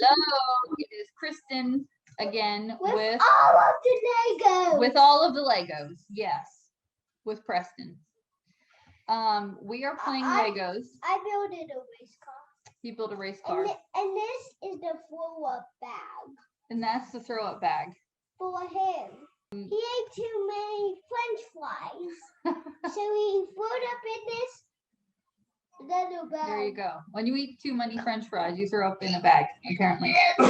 Hello, it is Kristen again with all of the Legos. With all of the Legos, yes, with Preston. We are playing Legos. I built a race car. You built a race car. And this is the throw-up bag. And that's the throw-up bag. For him. He ate too many French fries. So he threw it up in this little bag. There you go. When you eat too many French fries, you throw up in a bag, apparently. When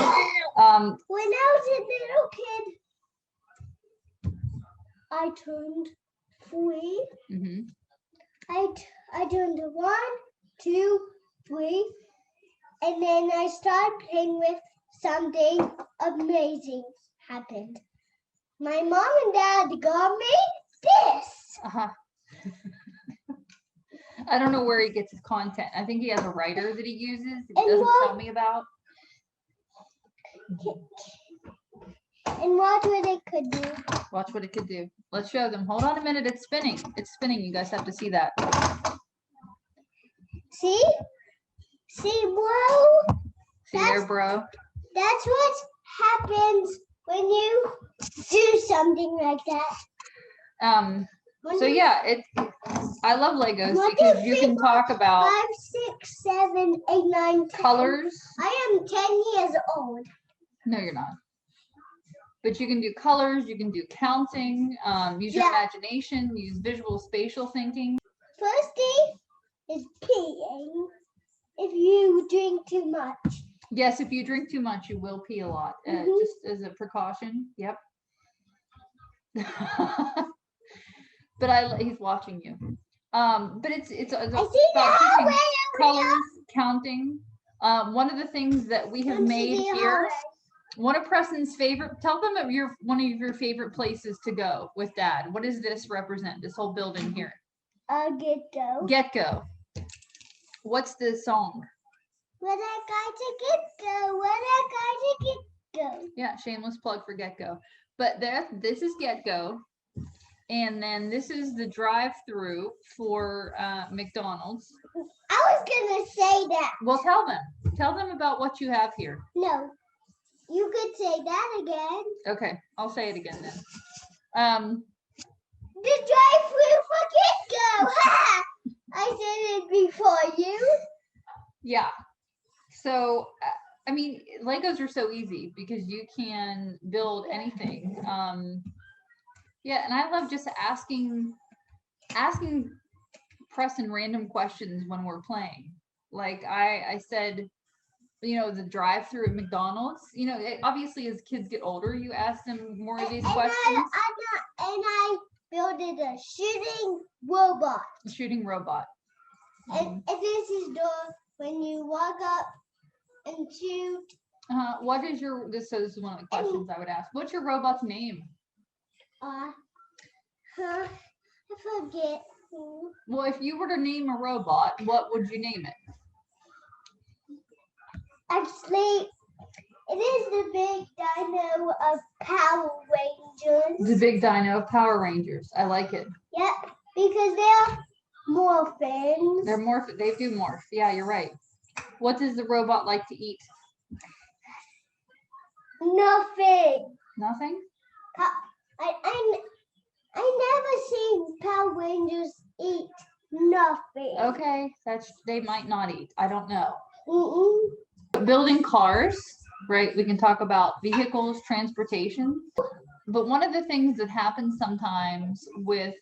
I was a little kid, I turned 3. Mm-hmm. I turned 1, 2, 3, and then I started playing with something amazing happened. My mom and dad got me this. I don't know where he gets his content. I think he has a writer that he uses that he doesn't tell me about. And watch what it could do. Watch what it could do. Let's show them. Hold on a minute. It's spinning. It's spinning. You guys have to see that. See? See, bro? See there, bro? That's what happens when you do something like that. So yeah, I love Legos because you can talk about 5, 6, 7, 8, 9, 10. Colors. I am 10 years old. No, you're not. But you can do colors, you can do counting, use your imagination, use visual spatial thinking. First thing is peeing if you drink too much. Yes, if you drink too much, you will pee a lot, just as a precaution. Yep. But he's watching you. But it's about teaching colors, counting. One of the things that we have made here, one of Preston's favorite, tell them of one of your favorite places to go with Dad. What does this represent, this whole building here? Get-Go. Get-Go. What's the song? When I got to Get-Go, when I got to Get-Go. Yeah, shameless plug for Get-Go. But this is Get-Go. And then this is the drive-through for McDonald's. I was gonna say that. Well, tell them. Tell them about what you have here. No, you could say that again. Okay, I'll say it again then. The drive-through for Get-Go. Ha! I said it before you. Yeah. So, I mean, Legos are so easy because you can build anything. Yeah, and I love just asking Preston random questions when we're playing. Like I said, you know, the drive-through at McDonald's, you know, obviously as kids get older, you ask them more of these questions. I built a shooting robot. Shooting robot. And this is when you walk up and shoot. What is this is one of the questions I would ask. What's your robot's name? I forget. Well, if you were to name a robot, what would you name it? Actually, it is the big dino of Power Rangers. The big dino of Power Rangers. I like it. Yep, because they're morphins. They're morph. They do morph. Yeah, you're right. What does the robot like to eat? Nothing. Nothing? I never seen Power Rangers eat nothing. Okay, they might not eat. I don't know. Mm-mm. Building cars, right? We can talk about vehicles, transportation. But one of the things that happens sometimes with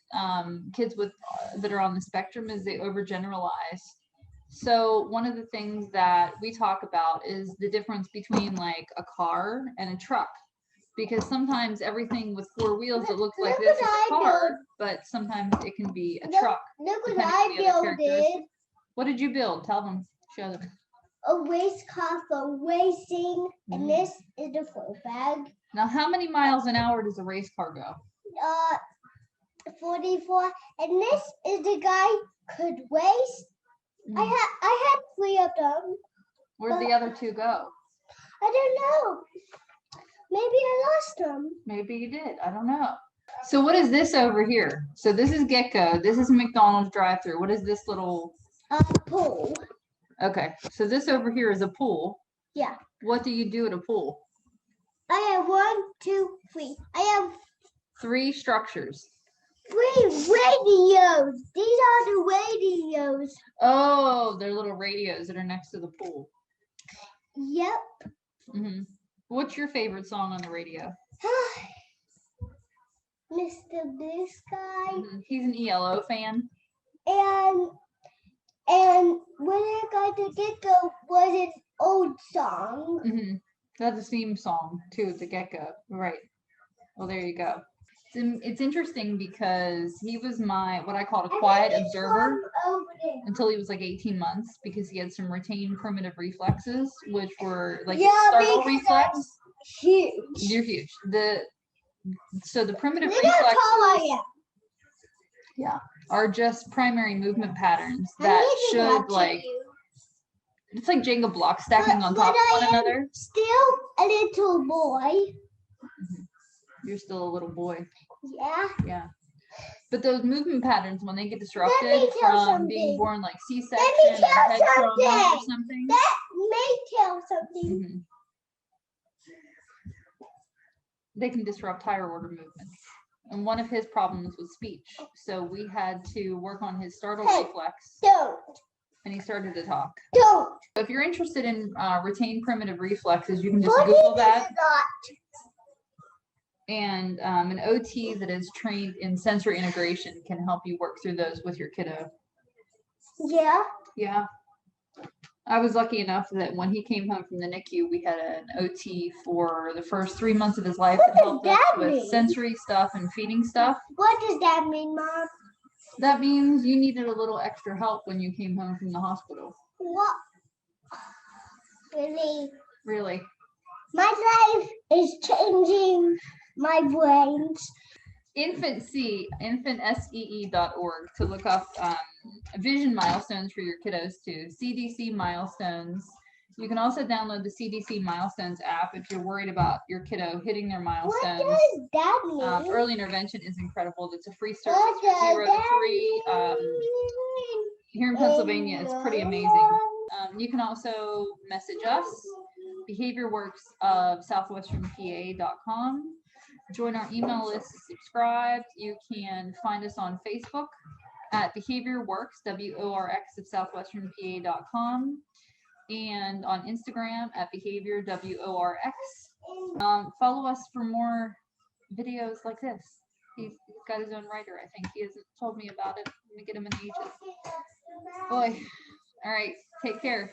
kids that are on the spectrum is they overgeneralize. So one of the things that we talk about is the difference between like a car and a truck. Because sometimes everything with 4 wheels that looks like this is a car, but sometimes it can be a truck. Look what I built. What did you build? Tell them. Show them. A race car for racing, and this is the full bag. Now, how many miles an hour does a race car go? 44. And this is the guy could race. I had 3 of them. Where'd the other 2 go? I don't know. Maybe I lost them. Maybe you did. I don't know. So what is this over here? So this is Get-Go. This is McDonald's drive-thru. What is this little? Pool. Okay. So this over here is a pool. Yeah. What do you do at a pool? I have 1, 2, 3. I have 3 structures. 3 radios. These are the radios. Oh, they're little radios that are next to the pool. Yep. What's your favorite song on the radio? Mr. Blue Sky. He's an ELO fan. And when I got the Gecko was an old song. That's a theme song too, the Gecko. Right. Well, there you go. It's interesting because he was my, what I call a quiet observer until he was like 18 months, because he had some retained primitive reflexes, which were like startle reflex. Huge. You're huge. So the primitive Look how tall I reflexes am. are just primary movement patterns that should like, it's like Jenga blocks stacking on top of one another. Still a little boy. You're still a little boy. Yeah. Yeah. But those movement patterns, when they get disrupted from being born like C-section or head trauma or something. That may tell something. They can disrupt higher order movements. And one of his problems was speech. So we had to work on his startle reflex. Don't. And he started to talk. Don't. So if you're interested in retained primitive reflexes, you can just Google that. And an OT that is trained in sensory integration can help you work through those with your kiddo. Yeah. Yeah. I was lucky enough that when he came home from the NICU, we had an OT for the first 3 months of his life that helped us with sensory stuff and feeding stuff. What does that mean, Mom? That means you needed a little extra help when you came home from the hospital. What? Really? Really? My life is changing my brains. InfantSee.org to look up vision milestones for your kiddos too. CDC milestones. You can also download the CDC milestones app if you're worried about your kiddo hitting their milestones. What does that mean? Early intervention is incredible. It's a free service for 0 to 3. Here in Pennsylvania, it's pretty amazing. You can also message us, BehaviorWorx of southwesternpa.com. Join our email list, subscribe. You can find us on Facebook at BehaviorWorx, WORX of southwesternpa.com, and on Instagram at BehaviorWORX. Follow us for more videos like this. He's got his own writer, I think. He hasn't told me about it. Let me get him in ages. Boy. All right. Take care.